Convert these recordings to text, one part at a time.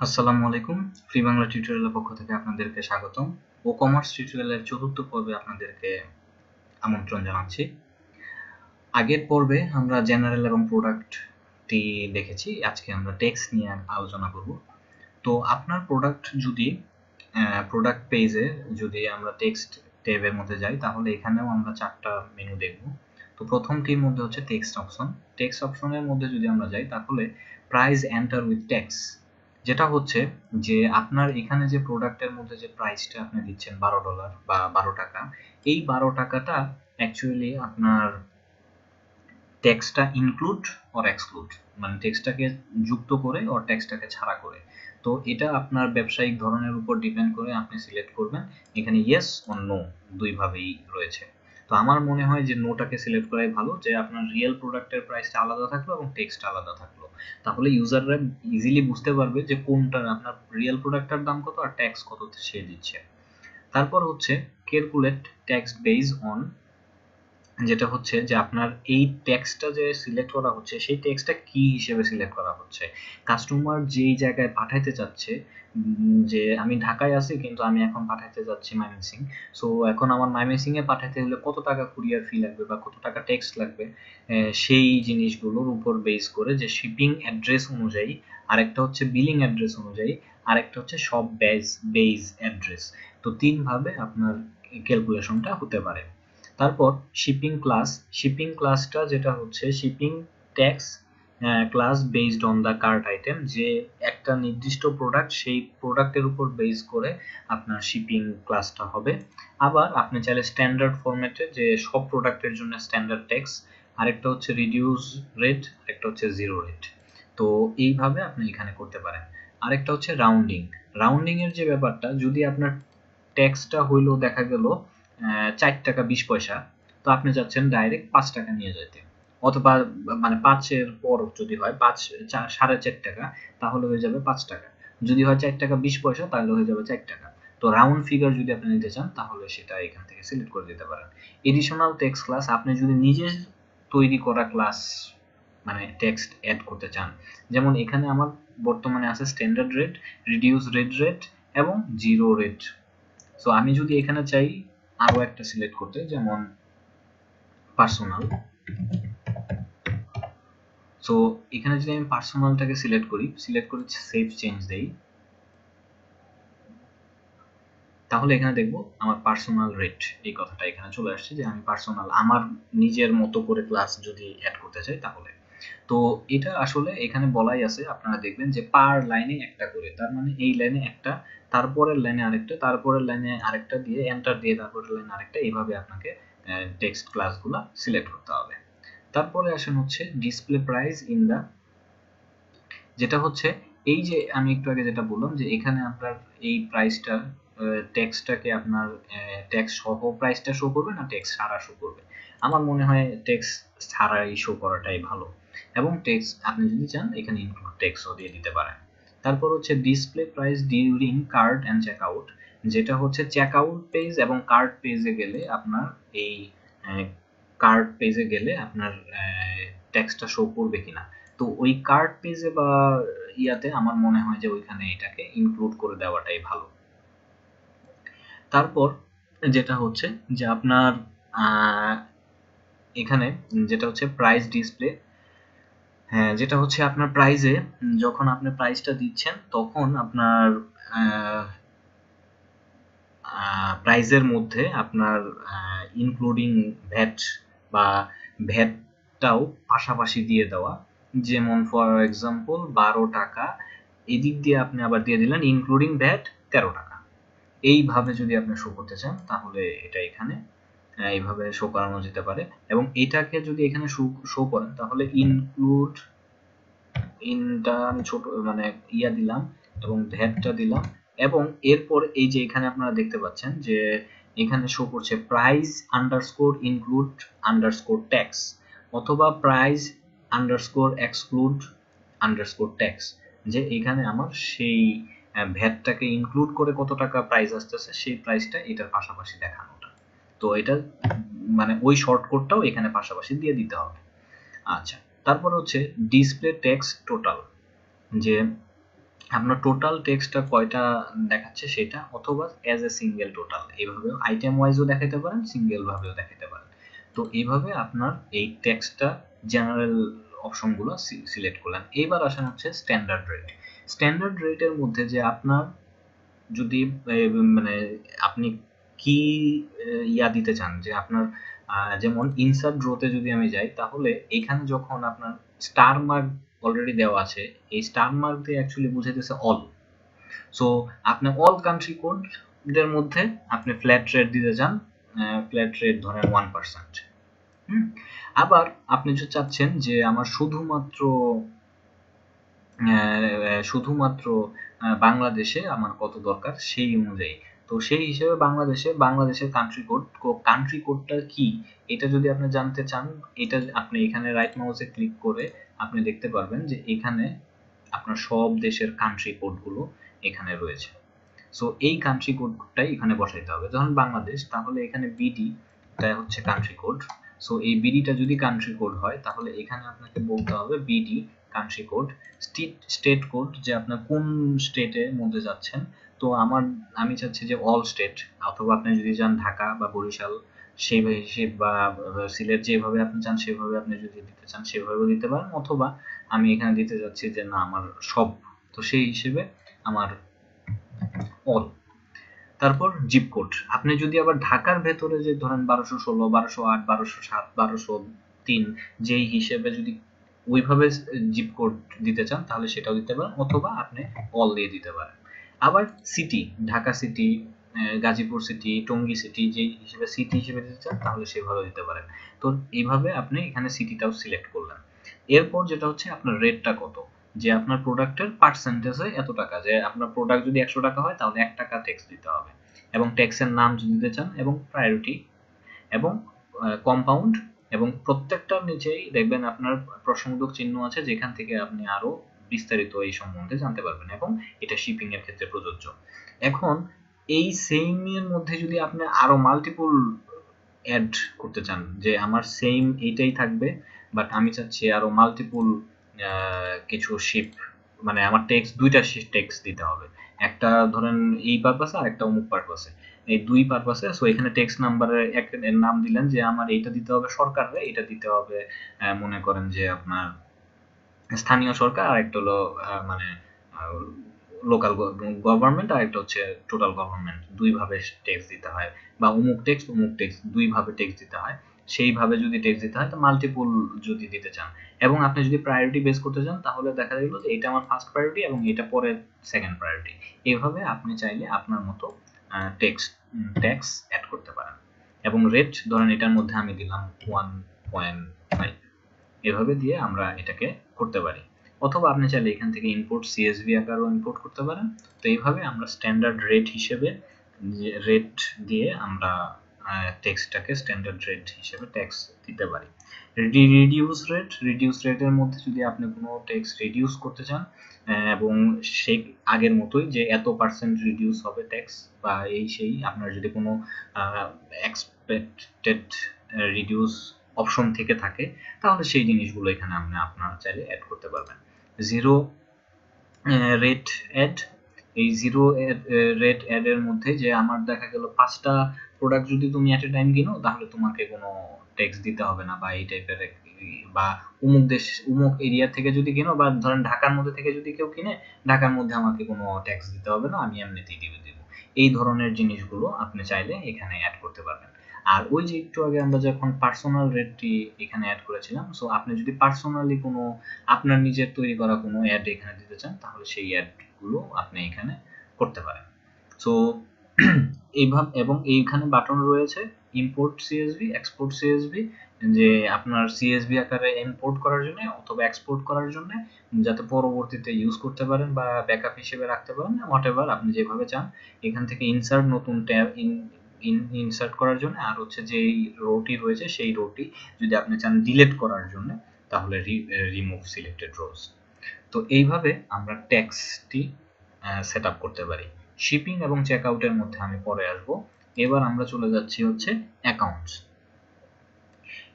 আসসালামু আলাইকুম। ফ্রি বাংলা টিউটোরিয়ালের পক্ষ থেকে আপনাদেরকে স্বাগতম। ও কমার্স টিউটোরিয়ালের চতুর্থ পর্বে আপনাদেরকে আমন্ত্রণ জানাচ্ছি। আগের পর্বে আমরা জেনারেল এবং প্রোডাক্টটি দেখেছি। আজকে আমরা টেক্সট নিয়ে আলোচনা করব। তো আপনার প্রোডাক্ট যদি প্রোডাক্ট পেজে যদি আমরা টেক্সট ট্যাবের মধ্যে যাই, তাহলে এখানেও আমরা 4টা মেনু দেখব। তো প্রথমটির মধ্যে হচ্ছে টেক্সট অপশন। টেক্সট অপশনের মধ্যে যদি আমরা যাই, তাহলে প্রাইস এন্টার উইথ টেক্সট, যেটা হচ্ছে যে আপনার এখানে যে প্রোডাক্টের মধ্যে যে প্রাইসটা আপনি দিচ্ছেন $12 বা 12 টাকা, এই 12 টাকাটা অ্যাকচুয়ালি আপনার টেক্সটটা ইনক্লুড অর এক্সক্লুড, মানে টেক্সটটাকে যুক্ত করে অর টেক্সটটাকে ছাড়া করে। তো এটা আপনার ব্যবসায়িক ধরনের উপর ডিপেন্ড করে আপনি সিলেক্ট করবেন। এখানে ইয়েস অর নো দুইভাবেই রয়েছে। তো আমার মনে হয় যে নোটাকে সিলেক্ট করাই ভালো, যে আপনার রিয়েল প্রোডাক্টের প্রাইসটা আলাদা থাকলো এবং টেক্সট আলাদা থাকলো। তাহলে ইউজাররা ইজিলি বুঝতে পারবে যে কোনটা আপনার রিয়েল প্রোডাক্টের দাম কত আর ট্যাক্স কত সে দিচ্ছে। তারপর হচ্ছে ক্যালকুলেট ট্যাক্স বেজ অন, যেটা হচ্ছে যে আপনার এই টেক্সটটা যে সিলেক্ট করা হচ্ছে সেই টেক্সটটা কি হিসেবে সিলেক্ট করা হচ্ছে। কাস্টমার যেই জায়গায় পাঠাইতে চাচ্ছে, যে আমি ঢাকায় আছি কিন্তু আমি এখন পাঠাইতে যাচ্ছি ময়মনসিং। সো এখন আমার ময়মনসিং এ পাঠাইতে হলে কত টাকা কুরিয়ার ফি লাগবে বা কত টাকা টেক্সট লাগবে, সেই জিনিসগুলোর উপর বেস করে, যে শিপিং অ্যাড্রেস অনুযায়ী, আরেকটা হচ্ছে বিলিং অ্যাড্রেস অনুযায়ী, আরেকটা হচ্ছে সব বেজ অ্যাড্রেস। তো তিনভাবে আপনার ক্যালকুলেশনটা হতে পারে। তারপর শিপিং ক্লাসটা যেটা হচ্ছে shipping tax class based on the cart item, যে একটা নির্দিষ্ট প্রোডাক্ট সেই প্রোডাক্টের উপর বেস করে আপনার শিপিং ক্লাসটা হবে। আবার আপনি চাইলে স্ট্যান্ডার্ড ফরম্যাটে, যে সব প্রোডাক্টের জন্য স্ট্যান্ডার্ড ট্যাক্স, আরেকটা হচ্ছে রিডিউস রেট, আরেকটা হচ্ছে জিরো রেট। তো এইভাবে আপনি এখানে করতে পারেন। আরেকটা হচ্ছে রাউন্ডিং এর যে ব্যাপারটা, যদি আপনার ট্যাক্সটা হইলো দেখা গেল 4 টাকা 20 পয়সা, তো আপনি চাচ্ছেন ডাইরেক্ট 5 টাকা নিয়ে যেতে, অথবা মানে 5-এর পর যদি হয় 4.5 টাকা, তাহলে হয়ে যাবে 5 টাকা। যদি হয় 4 টাকা 20 পয়সা, তাহলে হয়ে যাবে 4 টাকা। তো রাউন্ড ফিগার যদি আপনি নিতে চান, তাহলে সেটা এখান থেকে সিলেক্ট করে দিতে পারেন। এডিশনাল টেক্সট ক্লাস, আপনি যদি নিজে তৈরি করা ক্লাস মানে টেক্সট অ্যাড করতে চান, যেমন এখানে আমার বর্তমানে আছে স্ট্যান্ডার্ড রেট, রিডিউস রেট এবং জিরো রেট। সো আমি যদি এখানে চাই আরো একটা সিলেক্ট করতে, যেমন পার্সোনাল, সো এখানে যদি আমি পার্সোনালটাকে সিলেক্ট করে সেভ চেঞ্জ দেই, তাহলে এখানে দেখবো আমার পার্সোনাল রেট এই কথাটা এখানে চলে আসছে, যে আমি পার্সোনাল আমার নিজের মতো করে ক্লাস যদি অ্যাড করতে চাই তাহলে। তো এটা আসলে এখানে বলাই আছে, আপনারা দেখবেন যে পার লাইনে একটা করে, তার মানে এই লাইনে একটা, তারপরের লাইনে আরেকটা, তারপরের লাইনে আরেকটা দিয়ে এন্টার দিয়ে তারপরের লাইনে আরেকটা, এইভাবে আপনাকে টেক্সট ক্লাসগুলো সিলেক্ট করতে হবে। তারপরে আসেন হচ্ছে ডিসপ্লে প্রাইস ইন দা, যেটা হচ্ছে এই যে আমি একটু আগে যেটা বললাম, যে এখানে আপনার এই প্রাইসটা টেক্সটটাকে আপনার টেক্সট সহ প্রাইসটা শো করবে না টেক্সট ছাড়া শো করবে। আমার মনে হয় টেক্সট ছাড়াই শো করাটাই ভালো, এবং টেক্সট আপনি যদি চান এখানে ইনক্লুড টেক্সটও দিয়ে দিতে পারেন। তারপর হচ্ছে display price during cart and checkout, যেটা হচ্ছে চেকআউট পেজ এবং কার্ট পেজে গেলে আপনার এই কার্ট পেজে গেলে আপনার টেক্সটটা শো করবে কিনা। তো ওই কার্ট পেজে বা ইয়াতে আমার মনে হয় যে ওইখানে এটাকে ইনক্লুড করে দেওয়াটাই ভালো। তারপর যেটা হচ্ছে যে আপনার এখানে যেটা হচ্ছে প্রাইস ডিসপ্লে, হ্যাঁ, যেটা হচ্ছে আপনার প্রাইজে যখন আপনি প্রাইসটা দিচ্ছেন, তখন আপনার প্রাইজের মধ্যে আপনার ইনক্লুডিং ভ্যাট বা ভ্যাটটাও পাশাপাশি দিয়ে দেওয়া। যেমন ফর এক্সাম্পল 12 টাকা, এদিক দিয়ে আপনি আবার দিয়ে দিলেন ইনক্লুডিং ভ্যাট 13 টাকা। এইভাবে যদি আপনি শো করতে চান, তাহলে এটা এখানে এইভাবে শো করানো যেতে পারে। এবং এটাকে যদি এখানে শো করেন, তাহলে ইনক্লুড ইনটা আমি ছোট মানে ইয়া দিলাম এবং ভ্যাটটা দিলাম, এবং এরপর এই যে এখানে আপনারা দেখতে পাচ্ছেন যে এখানে শো করছে price underscore include underscore tax, অথবা price underscore exclude underscore tax, যে এখানে আমার সেই ভ্যাটটাকে ইনক্লুড করে কত টাকা প্রাইস আসতেছে সেই প্রাইসটা এটার পাশাপাশি দেখানোটা। তো এটা মানে ওই শর্টকটটাও এখানে পাশাপাশি দিয়ে দিতে হবে। আচ্ছা, তারপর হচ্ছে ডিসপ্লে টেক্সট টোটাল, যে আপনার টোটাল টেক্সটটা কয়টা দেখাচ্ছে সেটা, অথবা অ্যাজ এ সিঙ্গেল টোটাল, এইভাবে আইটেম ওয়াইজও দেখাতে পারেন, সিঙ্গেল ভাবেও দেখাতে পারেন। তো এইভাবে আপনার এই টেক্সটটা জেনারেল অপশনগুলো সিলেক্ট করলেন। এবার আসেন হচ্ছে স্ট্যান্ডার্ড রেট। স্ট্যান্ডার্ড রেটের মধ্যে যে আপনার যদি মানে আপনি কি ইয়া দিতে চান, যে আপনার যেমন ইনসার্ট রোতে যদি আমি যাই, তাহলে এখানে যখন আপনার স্টার মার্ক অলরেডি দেওয়া আছে, এই স্টার মার্ক দিয়ে অ্যাকচুয়ালি বুঝাইতেছে অল। সো আপনি অল কান্ট্রি কোডের মধ্যে আপনি ফ্ল্যাট রেট দিতে চান, ফ্ল্যাট রেট ধরেন 1%। আবার আপনি যদি চাচ্ছেন যে আমার শুধুমাত্র বাংলাদেশে আমার কত দরকার সেই অনুযায়ী, তো সেই হিসেবে বাংলাদেশের কান্ট্রি কোডটা কি এটা যদি আপনি জানতে চান, এটা আপনি এখানে রাইট মাউসে ক্লিক করে আপনি দেখতে পারবেন যে এখানে আপনার সব দেশের কান্ট্রি কোডগুলো এখানে রয়েছে। সো এই কান্ট্রি কোডটাই এখানে বসাইতে হবে। যখন বাংলাদেশ, তাহলে এখানে বিডি টা হচ্ছে কান্ট্রি কোড। সো এই বিডিটা যদি কান্ট্রি কোড হয়, তাহলে এখানে আপনাকে বলতে হবে BD country code. State code, যে আপনার কোন স্টেটের মধ্যে যাচ্ছেন। তো আমি চাচ্ছি যে অল স্টেট, অথবা আপনি যদি যান ঢাকা বা বরিশাল সেই হিসেবে, বা সিলেট, যেভাবে আপনি চান সেভাবে আপনি যদি দিতে চান সেভাবেও দিতে পারেন, অথবা আমি এখানে দিতে যাচ্ছি যে না আমার সব, তো সেই হিসেবে আমার অল। তারপর জিপ কোড, আপনি যদি আবার ঢাকার ভেতরে যে ধরেন 1216, 1208, 1207, 1203 যেই হিসেবে যদি ওইভাবে জিপ কোড দিতে চান, তাহলে সেটাও দিতে পারেন, অথবা আপনি অল দিয়ে দিতে পারেন। আবার city, Dhaka city, Gazipur city, Tongi city, যেই হিসেবে সিটি হিসেবে দিতে চান তাহলে সেভাবে দিতে পারেন। তো এইভাবে আপনি এখানে সিটিটাও সিলেক্ট করলেন। এরপর যেটা হচ্ছে আপনার রেটটা কত, যে আপনার প্রোডাক্টের পার্সেন্টেজে এত টাকা, যে আপনার প্রোডাক্ট যদি 100 টাকা হয় তাহলে 1 টাকা ট্যাক্স দিতে হবে, এবং ট্যাক্সের নাম যদি দিতে চান, এবং প্রায়োরিটি, এবং কম্পাউন্ড, এবং প্রত্যেকটার নিচেই দেখবেন আপনার প্রশ্নবোধক চিহ্ন আছে, যেখান থেকে আপনি আরো বিস্তারিত এই সম্বন্ধে জানতে পারবেন, এবং এটা শিপিং এর ক্ষেত্রে প্রযোজ্য। এখন এই সেম এর মধ্যে যদি আপনি আরো মাল্টিপল অ্যাড করতে চান, যে আমার সেম এইটাই থাকবে, বাট আমি চাচ্ছি আরো মাল্টিপল কিছু শিপ, মানে আমার টেক্সট দুইটা টেক্সট দিতে হবে, একটা ধরেন এই পারপাসে আর একটা অমুক পারপাসে, এই দুই পারপাসে। সো এখানে টেক্সট নাম্বারের এর নাম দিলেন, যে আমার এইটা দিতে হবে সরকারে, এটা দিতে হবে মনে করেন যে আপনার স্থানীয় সরকার, আর একটা হলো মানে লোকাল গভর্নমেন্ট, আর একটা হচ্ছে টোটাল গভর্নমেন্ট, দুই ভাবে টেক্সট দিতে হয়, বা অমুক টেক্সট দুই ভাবে টেক্সট দিতে হয়, সেইভাবে যদি টেক্সট দিতে হয়, তো মাল্টিপল যদি দিতে চান, এবং আপনি যদি প্রায়োরিটি বেস করতে চান, তাহলে দেখা গেল যে এটা আমার ফার্স্ট প্রায়োরিটি এবং এটা পরে সেকেন্ড প্রায়োরিটি। এইভাবে আপনি চাইলে আপনার মতো ট্যাক্স অ্যাড করতে পারেন। এবং রেট ধরেন এটার মধ্যে আমি দিলাম 1.5, এভাবে দিয়ে আমরা এটাকে করতে পারি। অথবা আপনি চাইলে এখান থেকে ইম্পোর্ট সিএসভি আকারও ইম্পোর্ট করতে পারেন। তো এইভাবে আমরা স্ট্যান্ডার্ড রেট হিসেবে রেট দিয়ে আমরা টেক্সটটাকে স্ট্যান্ডার্ড রেট হিসেবে ট্যাক্স দিতে পারি। রিডিউস রেটের মধ্যে যদি আপনি কোনো টেক্সট রিডিউস করতে চান, এবং সেই আগের মতোই যে এত পার্সেন্ট রিডিউস হবে ট্যাক্স বা এই সেই, আপনার যদি কোনো এক্সপেক্টেড রিডিউস অপশন থেকে থাকে, তাহলে সেই জিনিসগুলো এখানে আপনি আপনার চাইলে অ্যাড করতে পারবেন। জিরো রেট অ্যাড, এই জিরো রেট অ্যাড এর মধ্যে যে আমার দেখা গেল 5টা প্রোডাক্ট যদি তুমি এট এ টাইম কিনো, তাহলে তোমাকে কোনো ট্যাক্স দিতে হবে না, বা এই টাইপের, বা অমুক এরিয়া থেকে যদি কিনো, বা ধরেন ঢাকার মধ্যে থেকে যদি কেউ কিনে, ঢাকার মধ্যে আমাকে কোনো ট্যাক্স দিতে হবে না, আমি এমনিতেই দিব। এই ধরনের জিনিসগুলো আপনি চাইলে এখানে অ্যাড করতে পারবেন। আর ওই যে একটু আগে আমরা যখন পার্সোনাল রেটটি এখানে অ্যাড করেছিলাম, সো আপনি যদি পার্সোনালি কোনো আপনার নিজের তৈরি করা কোনো অ্যাড এখানে দিতে চান, তাহলে সেই অ্যাডগুলো আপনি এখানে করতে পারেন। সো এইভাবে, এবং এইখানে বাটন রয়েছে ইম্পোর্ট সিএসভি, এক্সপোর্ট সিএসভি, যে আপনার সিএসভি আকারে ইম্পোর্ট করার জন্য অথবা এক্সপোর্ট করার জন্য, যাতে পরবর্তীতে ইউজ করতে পারেন বা ব্যাকআপ হিসেবে রাখতে পারেন, হোয়াটএভার আপনি যেভাবে চান। এখান থেকে ইনসার্ট, নতুন ট্যাব ইনসার্ট করার জন্য, আর হচ্ছে যে রোটি রয়েছে সেই রোটি যদি আপনি চান ডিলিট করার জন্য, তাহলে রিমুভ সিলেক্টেড রোজ। তো এইভাবে আমরা ট্যাক্সটি সেট আপ করতে পারি। শিপিং এবং চেক আউটের মধ্যে আমি পরে আসবো। এবার আমরা চলে যাচ্ছি হচ্ছে অ্যাকাউন্টস।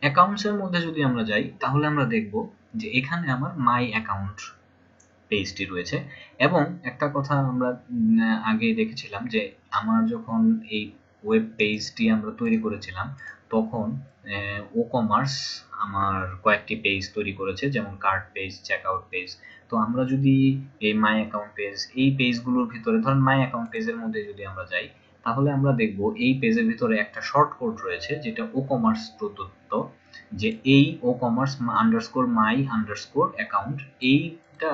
অ্যাকাউন্টস এর মধ্যে যদি আমরা যাই, তাহলে আমরা দেখব যে এখানে আমার মাই অ্যাকাউন্ট পেজটি রয়েছে। এবং একটা কথা আমরা আগে দেখেছিলাম যে আমার যখন এই ওয়েব পেজটি আমরা তৈরি করেছিলাম তখন ও কমার্স আমার কয়েকটি পেজ তৈরি করেছে, যেমন কার্ট পেজ, চেকআউট পেজ। তো আমরা যদি এই মাই অ্যাকাউন্ট পেজ, এই পেজগুলোর ভিতরে ধরেন মাই অ্যাকাউন্ট পেজের মধ্যে যদি আমরা যাই, তাহলে আমরা দেখব এই পেজের ভিতরে একটা শর্ট কোড রয়েছে যেটা ও কমার্স প্রদত্ত, যে এই ও কমার্স আন্ডারস্কোর মাই আন্ডারস্কোর অ্যাকাউন্ট। এইটা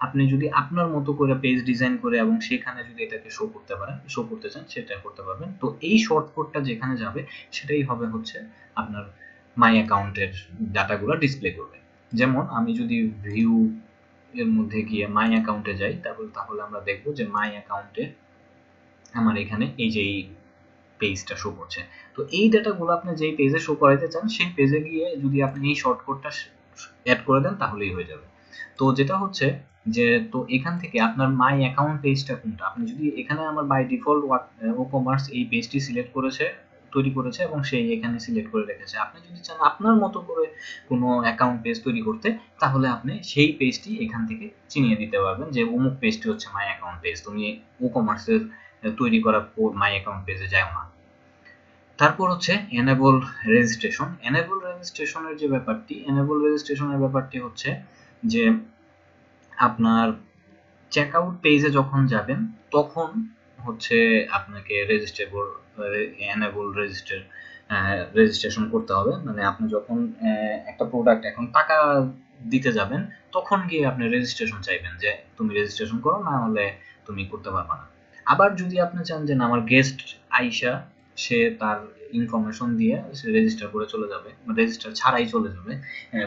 আপনি যদি আপনার মতো করে পেজ ডিজাইন করে এবং সেখানে যদি এটাকে শো করতে পারেন, শো করতে চান, সেটা করতে পারবেন। তো এই শর্ট কোডটা যেখানে যাবে সেটাই হবে হচ্ছে আপনার মাই অ্যাকাউন্টের ডাটাগুলো ডিসপ্লে করবে। যেমন আমি যদি ভিউ এর মধ্যে গিয়ে মাই অ্যাকাউন্টে যাই, তাহলে আমরা দেখব যে মাই অ্যাকাউন্টে আমার এখানে এই যে পেজটা শো করছে। তো এই ডাটাগুলো আপনি যেই পেজে শো করাইতে চান সেই পেজে গিয়ে যদি আপনি এই শর্টকাটটা অ্যাড করে দেন তাহলেই হয়ে যাবে। তো যেটা হচ্ছে যে তো এখান থেকে আপনার মাই অ্যাকাউন্ট পেজটা কোনটা, আপনি যদি এখানে আমার বাই ডিফল্ট ও কমার্স এই পেজটি সিলেক্ট করেছে, তৈরি করেছে এবং সেই এখানে সিলেক্ট করে রেখেছে। আপনি যদি চান আপনার মতো করে কোনো অ্যাকাউন্ট পেজ তৈরি করতে, তাহলে আপনি সেই পেজটি এখান থেকে চিনিয়ে দিতে পারবেন যে অমুক পেজটি হচ্ছে মাই অ্যাকাউন্ট পেজ, তুমি ও কমার্সের তৈরি করা মাই অ্যাকাউন্ট পেজে যাও না। তারপর হচ্ছে এনেবল রেজিস্ট্রেশন। এনেবল রেজিস্ট্রেশনের যে ব্যাপারটি, এনেবল রেজিস্ট্রেশনের ব্যাপারটি হচ্ছে যে আপনার চেকআউট পেজে যখন যাবেন তখন হচ্ছে আপনাকে এনেবল রেজিস্ট্রেশন করতে হবে। মানে আপনি যখন একটা প্রোডাক্ট এখন টাকা দিতে যাবেন তখন গিয়ে আপনি রেজিস্ট্রেশন চাইবেন যে তুমি রেজিস্ট্রেশন করো, না হলে তুমি করতে পারবে না। আবার যদি আপনি চান যে না আমার গেস্ট আইসা সে তার ইনফরমেশন দিয়ে সে রেজিস্টার করে চলে যাবে, রেজিস্টার ছাড়াই চলে যাবে,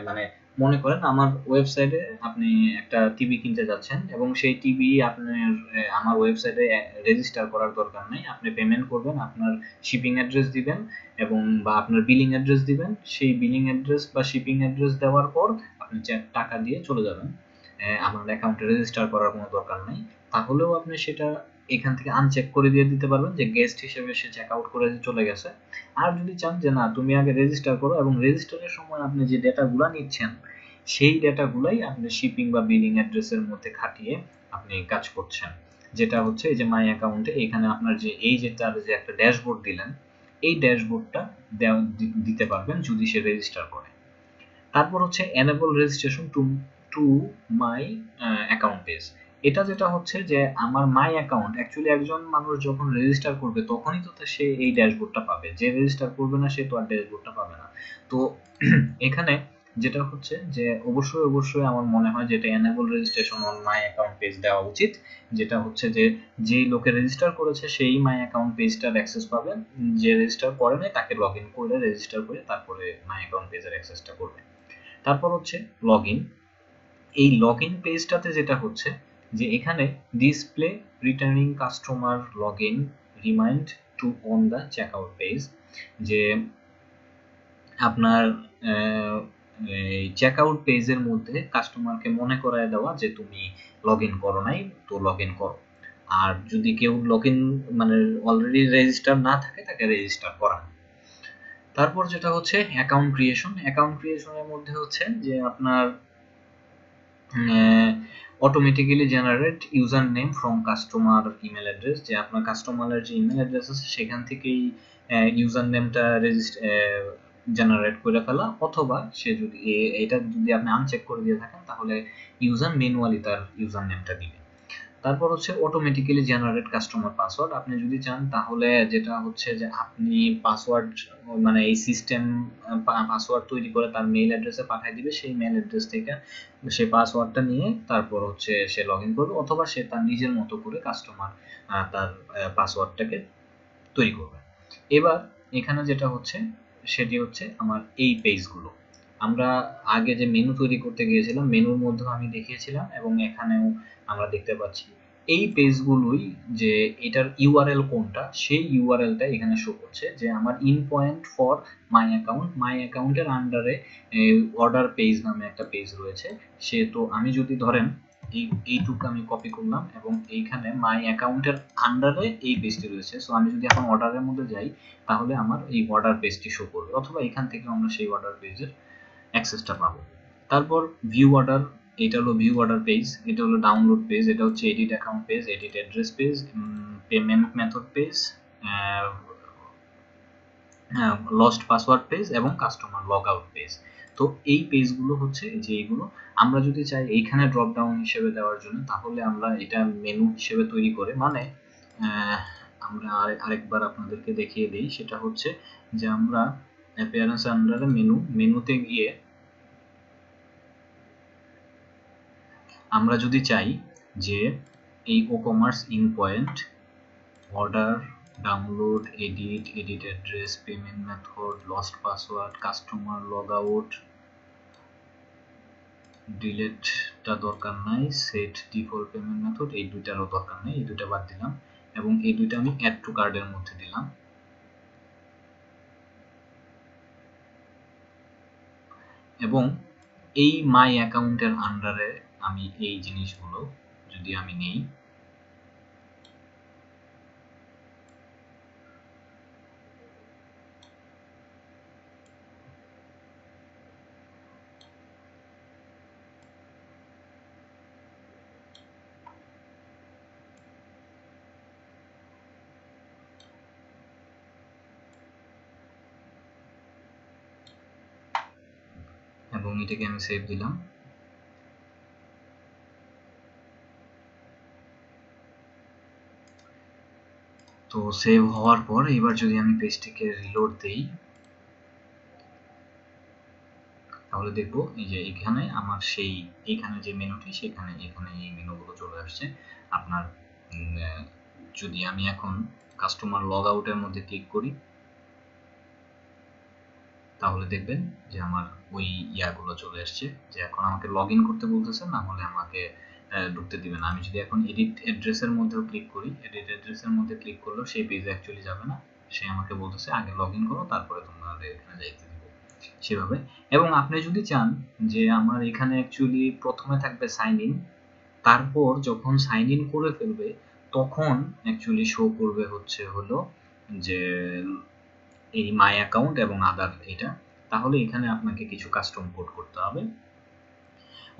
মানে মনে করেন আমার ওয়েবসাইটে আপনি একটা টিভি কিনতে যাচ্ছেন এবং সেই টিভি আপনার আমার ওয়েবসাইটে রেজিস্টার করার দরকার নেই, আপনি পেমেন্ট করবেন, আপনার শিপিং অ্যাড্রেস দিবেন এবং বা আপনার বিলিং অ্যাড্রেস দিবেন, সেই বিলিং অ্যাড্রেস বা শিপিং অ্যাড্রেস দেওয়ার পর আপনি টাকা দিয়ে চলে যাবেন, আপনার অ্যাকাউন্টে রেজিস্টার করার কোনো দরকার নেই। তাহলেও আপনি সেটা এখান থেকে আনচেক করে দিয়ে দিতে পারবেন যে গেস্ট হিসেবে সে চেক আউট করে চলে গেছে। আর যদি চান যে না তুমি আগে রেজিস্টার করো এবং রেজিস্টারের সময় আপনি যে ডেটাগুলো নিচ্ছেন সেই ডেটাগুলাই আপনি শিপিং বা বিলিং অ্যাড্রেসের মধ্যে খাটিয়ে আপনি কাজ করছেন, যেটা হচ্ছে এই যে মাই অ্যাকাউন্টে এখানে আপনার যে এই যে তার যে একটা ড্যাশবোর্ড দিলেন, এই ড্যাশবোর্ডটা দিতে পারবেন যদি সে রেজিস্টার করে। তারপর হচ্ছে enable registration to my account page. এটা যেটা হচ্ছে যে আমার মাই অ্যাকাউন্ট অ্যাকচুয়ালি একজন মানুষ যখন রেজিস্টার করবে তখনই তো সে এই ড্যাশবোর্ডটা পাবে, যে রেজিস্টার করবে না সে তো আর ড্যাশবোর্ডটা পাবে না। তো এখানে যেটা হচ্ছে যে অবশ্যই আমার মনে হয় যেটা enable registration on my account page দেওয়া উচিত, যেটা হচ্ছে যে যেই লোকে রেজিস্টার করেছে সেই মাই অ্যাকাউন্ট পেজটার অ্যাক্সেস পাবে, যে রেজিস্টার করে নাই তাকে লগ ইন করে রেজিস্টার করে তারপরে মাই অ্যাকাউন্ট পেজের অ্যাক্সেসটা করবে। তারপর হচ্ছে লগ ইন। এই লগ ইন পেজটাতে যেটা হচ্ছে যে এখানে display returning customer log in remind to on the checkout page, যে আপনার এই চেকআউট পেজের মধ্যে কাস্টমারকে মনে করায় দেওয়া যে তুমি লগ ইন করো নাই, তো লগ ইন করো। আর যদি কেউ লগ ইন মানে অলরেডি রেজিস্টার না থাকে তাকে রেজিস্টার করানো। তারপর যেটা হচ্ছে অ্যাকাউন্ট ক্রিয়েশন। অ্যাকাউন্ট ক্রিয়েশনের মধ্যে হচ্ছে যে আপনার automatically generate user name from customer email address, যে আপনার কাস্টমারের যে ইমেল অ্যাড্রেস আছে সেখান থেকেই ইউজার নেমটা জেনারেট করে ফেলা, অথবা সে যদি এটা যদি আপনি আনচেক করে দিয়ে থাকেন তাহলে ইউজার ম্যানুয়ালি তার ইউজার নেমটা দিবে। তারপর হচ্ছে অটোমেটিক্যালি জেনারেট কাস্টমার পাসওয়ার্ড। আপনি যদি চান তাহলে যেটা হচ্ছে যে আপনি পাসওয়ার্ড মানে এই সিস্টেম পাসওয়ার্ড তৈরি করে তার মেইল অ্যাড্রেসে পাঠিয়ে দিবে, সেই মেইল অ্যাড্রেস থেকে সে পাসওয়ার্ডটা নিয়ে তারপর হচ্ছে সে লগ ইন করবে, অথবা সে তার নিজের মতো করে কাস্টমার তার পাসওয়ার্ডটাকে তৈরি করবে। এবার এখানে যেটা হচ্ছে সেটি হচ্ছে আমার এই পেজগুলো আমরা আগে যে মেনু তৈরি করতে গিয়েছিলাম মেনুর মধ্যে আমি দেখিয়েছিলাম এবং এখানেও আমরা দেখতে পাচ্ছি এই পেজগুলোই যে এটার ইউআরএল কোনটা সেই ইউআরএলটা এখানে শো করছে, যে আমার ইন পয়েন্ট ফর মাই অ্যাকাউন্টের আন্ডারে অর্ডার পেজ নামে একটা পেজ রয়েছে। সে তো আমি যদি ধরেন এইটুকু আমি কপি করলাম এবং এইখানে মাই অ্যাকাউন্টের আন্ডারে এই পেজটি রয়েছে, সো আমি যদি এখন অর্ডারের মধ্যে যাই তাহলে আমার এই অর্ডার পেজটি শো করবে, অথবা এখান থেকে আমরা সেই অর্ডার পেজের অ্যাক্সেসটা পাবো। তারপর ভিউ অর্ডার এটা হলো ভিউ অর্ডার পেজ, এটা হলো ডাউনলোড পেজ, এটা হচ্ছে edit account page, edit address page, payment method page, lost password page এবং কাস্টমার লগ আউট পেজ। তো এই পেজগুলো হচ্ছে যে এইগুলো আমরা যদি চাই এইখানে ড্রপ ডাউন হিসেবে দেওয়ার জন্য, তাহলে আমরা এটা মেনু হিসেবে তৈরি করে মানে আমরা আরেকবার আপনাদেরকে দেখিয়ে দিই। সেটা হচ্ছে যে আমরা অ্যাপিয়ারেন্স আন্ডারে মেনুতে গিয়ে আমরা যদি চাই যে এই WooCommerce endpoint order, download, edit, edit address, payment method, lost password, customer log out, ডিলেটটা দরকার নাই, সেট ডিফল্ট পেমেন্ট মেথড, এই দুইটারও দরকার নেই, এই দুইটা বাদ দিলাম এবং এই দুইটা আমি অ্যাড টু কার্ডের মধ্যে দিলাম। এবং এই মাই অ্যাকাউন্টের আন্ডারে আমি এই জিনিসগুলো যদি আমি নেই, এবং এটাকে আমি সেভ দিলাম। তো সেভ হওয়ার পর এবার যদি আমি পেজটিকে রিলোড দেই, তাহলে দেখবো এই যে এখানে আমার সেই এইখানে যে মেনুটি, সেখানে এখানে এই মেনুগুলো চলে আসছে আপনার। যদি আমি এখন কাস্টমার লগ আউটের মধ্যে ক্লিক করি, তাহলে দেখবেন যে আমার ওই ইয়াগুলো চলে আসছে, যে এখন আমাকে লগ ইন করতে বলতেছে, না হলে আমাকে ঢুকতে দিবে না। আমি যদি এখন এডিট অ্যাড্রেসের মধ্যেও ক্লিক করি, এডিট অ্যাড্রেসের মধ্যে ক্লিক করলেও সেই পেজে অ্যাকচুয়ালি যাবে না, সে আমাকে বলতেছে আগে লগ ইন করো, তারপরে তোমাদের এখানে যাইতে দিব সেভাবে। এবং আপনি যদি চান যে আমার এখানে অ্যাকচুয়ালি প্রথমে থাকবে সাইন ইন, তারপর যখন সাইন ইন করে ফেলবে তখন অ্যাকচুয়ালি শো করবে হচ্ছে হলো যে এই মাই অ্যাকাউন্ট এবং আদার এটা, তাহলে এখানে আপনাকে কিছু কাস্টম কোড করতে হবে,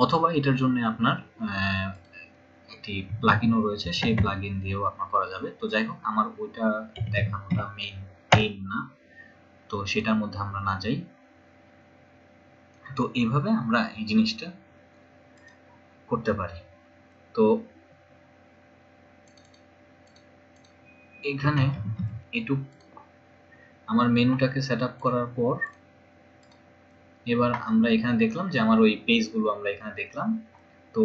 অথবা এটার জন্য আপনার একটি প্লাগইনও রয়েছে, সেই প্লাগইন দিয়েও আপনার করা যাবে। তো যাই হোক, আমার ওইটা দেখানোটা মেইন না, তো সেটার মধ্যে আমরা না যাই। তো এইভাবে আমরা এই জিনিসটা করতে পারি। তো এখানে একটু আমার মেনুটাকে সেট আপ করার পর এবার আমরা এখানে দেখলাম যে আমার ওই পেজগুলো আমরা এখানে দেখলাম। তো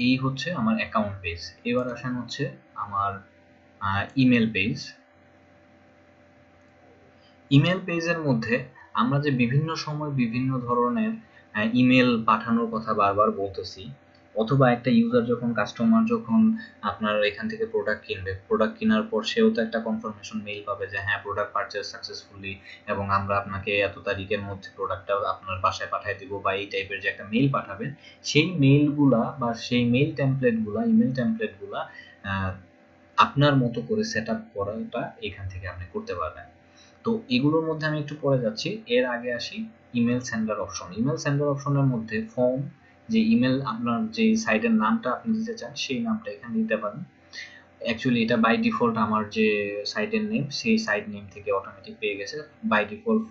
এই হচ্ছে আমার অ্যাকাউন্ট পেজ। এবার আসেন হচ্ছে আমার ইমেল পেজ। ইমেল পেজের মধ্যে আমরা যে বিভিন্ন সময় বিভিন্ন ধরনের ইমেল পাঠানোর কথা বারবার বলতেছি, অথবা একটা ইউজার যখন কাস্টমার যখন আপনার এখান থেকে প্রোডাক্ট কিনবে, প্রোডাক্ট কেনার পর সেও তো একটা কনফার্মেশন মেইল পাবে যে হ্যাঁ প্রোডাক্ট পারচেজ সাকসেসফুলি এবং আমরা আপনাকে এত তারিখের মধ্যে প্রোডাক্টটা আপনার বাসায় পাঠিয়ে দিব, বা এই টাইপের যে একটা মেইল পাঠাবেন, সেই মেইলগুলা বা সেই মেইল টেমপ্লেটগুলা, ইমেল টেমপ্লেটগুলা আপনার মতো করে সেট আপ করাটা এখান থেকে আপনি করতে পারবেন। তো এগুলোর মধ্যে আমি একটু পরে যাচ্ছি, এর আগে আসি email sender option. Email sender অপশনের মধ্যে ফর্ম, যে ইমেল আপনার যে সাইটের নামটা আপনি দিতে চান সেই নামটা এখানে দিতে পারেন। অ্যাকচুয়ালি এটা বাই ডিফল্ট আমার যে সাইটের নেম সেই সাইট নেম থেকে অটোমেটিক পেয়ে গেছে, বাই ডিফল্ট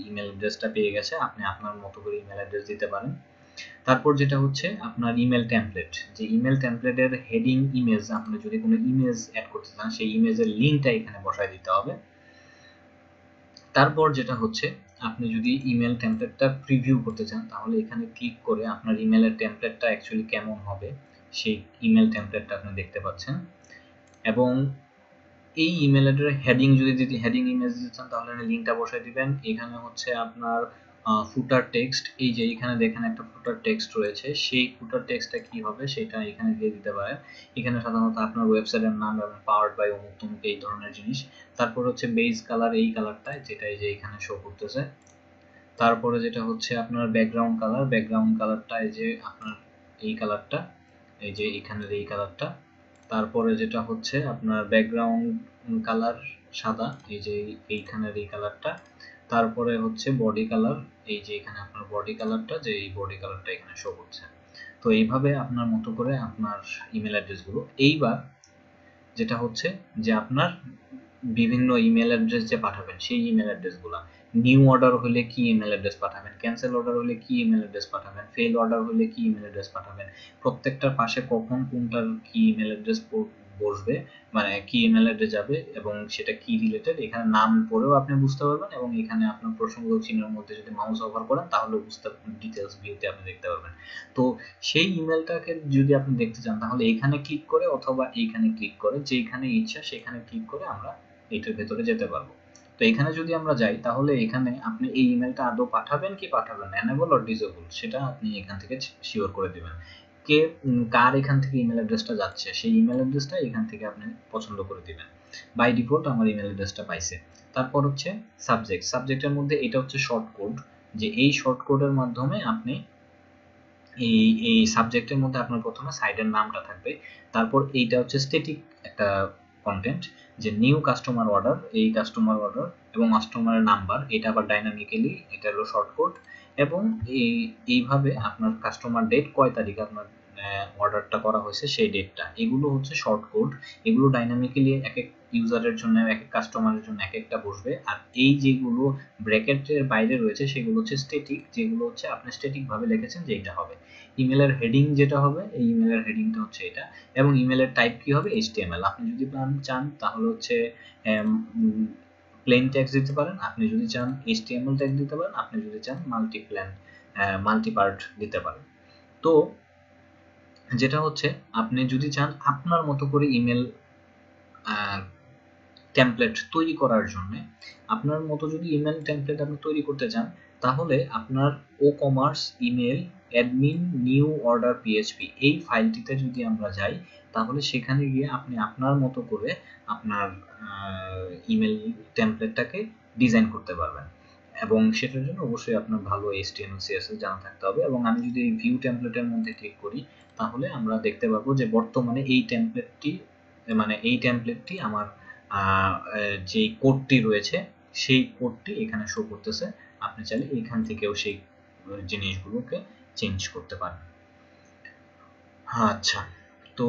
ইমেল অ্যাড্রেসটা পেয়ে গেছে, আপনি আপনার মতো করে ইমেল অ্যাড্রেস দিতে পারেন। তারপর যেটা হচ্ছে আপনার ইমেল টেমপ্লেট, যে ইমেল টেমপ্লেটের হেডিং ইমেজ, আপনি যদি কোনো ইমেজ অ্যাড করতে চান সেই ইমেজের লিঙ্কটা এখানে বসায় দিতে হবে। তারপর যেটা হচ্ছে আপনি যদি ইমেল টেমপ্লেটটা প্রিভিউ করতে চান, তাহলে এখানে ক্লিক করে আপনার ইমেলের টেমপ্লেটটা অ্যাকচুয়ালি কেমন হবে সেই ইমেল টেমপ্লেটটা আপনি দেখতে পাচ্ছেন। এবং এই ইমেলের হেডিং যদি হেডিং ইমেজ দিতে চান তাহলে লিঙ্কটা বসায় দিবেন। এখানে হচ্ছে আপনার ফুটার টেক্সট, এই যে এখানে দেখেন একটা ফুটার টেক্সট রয়েছে, সেই ফুটার টেক্সটটা কি হবে সেটা এখানে দিয়ে দিতে পারেন। এখানে সাধারণত আপনার ওয়েবসাইটের নাম এবং পাওয়ার্ড বাই অমুক তমুক এই ধরনের জিনিস। তারপর হচ্ছে বেজ কালার, এই কালারটা যেটা এই যে এখানে শো করতেছে। তারপরে যেটা হচ্ছে আপনার ব্যাকগ্রাউন্ড কালার, ব্যাকগ্রাউন্ড কালারটা এই যে আপনার এই কালারটা, এই যে এখানের এই কালারটা। তারপরে যেটা হচ্ছে আপনার ব্যাকগ্রাউন্ড কালার সাদা, এই যে এইখানের এই কালারটা। তারপরে হচ্ছে বডি কালার, এই যে এখানে আপনার বডি কালারটা, যে এই বডি কালারটা এখানে শো করছে। তো এইভাবে আপনার মতো করে আপনার ইমেল অ্যাড্রেসগুলো, এইবার যেটা হচ্ছে যে আপনার বিভিন্ন ইমেল অ্যাড্রেস যে পাঠাবেন সেই ইমেল অ্যাড্রেসগুলো, নিউ অর্ডার হলে কি ইমেল অ্যাড্রেস পাঠাবেন, ক্যান্সেল অর্ডার হলে কি ইমেল অ্যাড্রেস পাঠাবেন, ফেল অর্ডার হলে কি ইমেল অ্যাড্রেস পাঠাবেন, প্রত্যেকটার পাশে কখন কোনটার কি ইমেল অ্যাড্রেস বসবে, মানে কি ইমেল অ্যাড্রেস যাবে এবং সেটা কি রিলেটেড, এখানে নাম পড়েও আপনি বুঝতে পারবেন এবং এখানে আপনার প্রসঙ্গ চিহ্নের মধ্যে যদি মাউস ওভার করেন তাহলে বুঝতে ডিটেইলস ভিউতে আপনি দেখতে পারবেন। তো সেই ইমেলটাকে যদি আপনি দেখতে চান তাহলে এখানে ক্লিক করে অথবা এইখানে ক্লিক করে, যেখানে ইচ্ছা সেখানে ক্লিক করে আমরা এটার ভেতরে যেতে পারবো। তো এখানে যদি আমরা যাই তাহলে এখানে আপনি এই ইমেলটা আদৌ পাঠাবেন কি পাঠাবেন না, এনেবল অর ডিসেবল, সেটা আপনি এখান থেকে শিওর করে দিবেন। কার এখান থেকে ইমেল অ্যাড্রেসটা যাচ্ছে সেই ইমেল অ্যাড্রেসটা এখান থেকে আপনি পছন্দ করে দিবেন। বাই ডিফল্ট আমার ইমেল অ্যাড্রেসটা পাইছে। তারপর হচ্ছে সাবজেক্টের মধ্যে এটা হচ্ছে শর্ট কোড, যে এই শর্ট কোডের মাধ্যমে আপনি এই সাবজেক্টের মধ্যে আপনার প্রথমে সাইটের নামটা থাকবে, তারপর এইটা হচ্ছে স্ট্যাটিক একটা কন্টেন্ট, যে নিউ কাস্টমার অর্ডার, এই কাস্টমার অর্ডার এবং কাস্টমারের নাম্বার, এটা আবার ডাইনামিক্যালি, এটা হলো শর্ট কোড, এবং এইভাবে আপনার কাস্টমার ডেট, কয় তারিখে আপনার অর্ডারটা করা হয়েছে সেই ডেটটা, এগুলো হচ্ছে শর্ট কোড। এগুলো ডাইনামিক্যালি এক এক ইউজারের জন্য, এক এক কাস্টমারের জন্য এক একটা বসবে। আর এই যেগুলো ব্র্যাকেটের বাইরে রয়েছে সেগুলো হচ্ছে স্ট্যাটিক, যেগুলো হচ্ছে আপনি স্ট্যাটিক ভাবে লিখেছেন যে এটা হবে। ইমেলের হেডিং যেটা হবে, এই ইমেলের হেডিংটা হচ্ছে এটা, এবং ইমেলের টাইপ কি হবে, HTML। আপনি যদি চান তাহলে হচ্ছে প্লেন টেক্সট দিতে পারেন, আপনি যদি চান HTML ট্যাগ দিতে পারেন, আপনি যদি চান মাল্টিপার্ট দিতে পারেন। তো যেটা হচ্ছে আপনি যদি চান আপনার মতো করে ইমেল টেমপ্লেট তৈরি করার জন্য, আপনার মতো যদি ইমেল টেমপ্লেট আপনি তৈরি করতে চান তাহলে আপনার WooCommerce email admin new order PHP এই ফাইলটিতে যদি আমরা যাই তাহলে সেখানে গিয়ে আপনি আপনার মতো করে আপনার ইমেল টেমপ্লেটটাকে ডিজাইন করতে পারবেন, এবং সেটার জন্য অবশ্যই আপনার ভালো HTML CSS জানা থাকতে হবে। এবং আমি যদি ভিউ টেমপ্লেটের মধ্যে ক্লিক করি তাহলে আমরা দেখতে পাবো যে বর্তমানে এই টেমপ্লেটটি আমার যে কোডটি রয়েছে সেই কোডটি এখানে শো করতেছে। আপনি চাইলে এখান থেকেও সেই জিনিসগুলোকে চেঞ্জ করতে পারেন। আচ্ছা, তো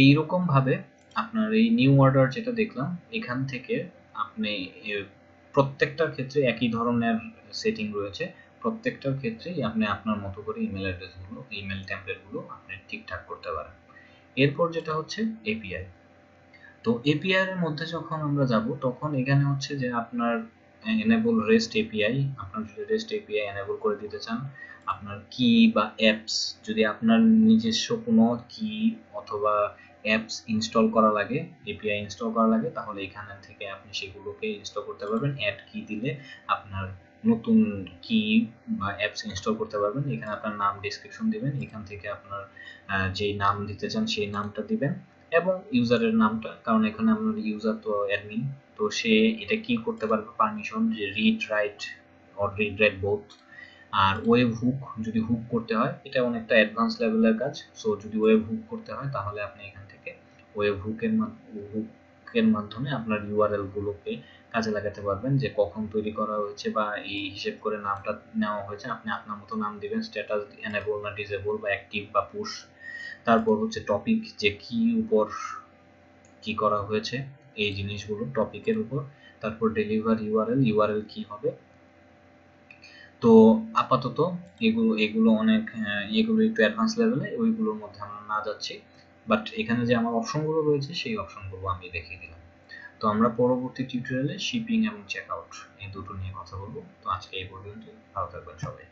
এইরকম ভাবে আপনার এই নিউ অর্ডার যেটা দেখলাম, এখান থেকে আপনি প্রত্যেকটার ক্ষেত্রে একই ধরনের সেটিং রয়েছে, প্রত্যেকটার ক্ষেত্রেই আপনি আপনার মতো করে ইমেল অ্যাড্রেসগুলো, ইমেল টেমপ্লেটগুলো আপনি ঠিকঠাক করতে পারেন। এরপর যেটা হচ্ছে এপিআই। তো এপিআই এর মধ্যে যখন আমরা যাব তখন এখানে হচ্ছে যে আপনার এনেবল রেস্ট এপিআই, আপনার যদি রেস্ট এপিআই এনেবল করে দিতে চান, আপনার কি বা অ্যাপস, যদি আপনার নিজস্ব কোনো কি অথবা অ্যাপস ইনস্টল করা লাগে, এপিআই ইনস্টল করা লাগে, তাহলে এখান থেকে আপনি সেগুলোকে ইনস্টল করতে পারবেন। অ্যাড কি দিলে আপনার নতুন কি বা অ্যাপস ইনস্টল করতে পারবেন। এখানে আপনার নাম, ডেসক্রিপশন দিবেন, এখান থেকে আপনার যেই নাম দিতে চান সেই নামটা দিবেন এবং ইউজারের নামটা, কারণ এখানে আপনার ইউজার তো অ্যাডমিন, তো সে এটা কি করতে পারবে, পারমিশন, যে read write or read write both. আর ওয়েব হুক, যদি হুক করতে হয়, এটা অনেকটা অ্যাডভান্স লেভেলের কাজ। সো যদি ওয়েব হুক করতে হয় তাহলে আপনি এখান থেকে ওয়েব হুকের মাধ্যমে আপনার ইউআরএল গুলোকে কাজে লাগাতে পারবেন, যে কখন তৈরি করা হয়েছে বা এই হিসেব করে নামটা নেওয়া হয়েছে, আপনি আপনার মতো নাম দিবেন, স্ট্যাটাস এনেবল না ডিসেবল বা অ্যাক্টিভ বা পুশ। তারপর হচ্ছে টপিক, যে কি উপর কি করা হয়েছে এই জিনিসগুলো টপিকের উপর। তারপর ডেলিভার ইউআরএল কি হবে। তো আপাতত এগুলো অনেক এগুলো একটু অ্যাডভান্স লেভেলে, ওইগুলোর মধ্যে আমরা না যাচ্ছি, বাট এখানে যে আমার অপশনগুলো রয়েছে সেই অপশনগুলো আমি দেখিয়ে দিলাম। তো আমরা পরবর্তী টিউটোরিয়ালে শিপিং এবং চেকআউট এই দুটো নিয়ে কথা বলবো। তো আজকে এই পর্যন্ত, ভালো থাকবেন সবাই।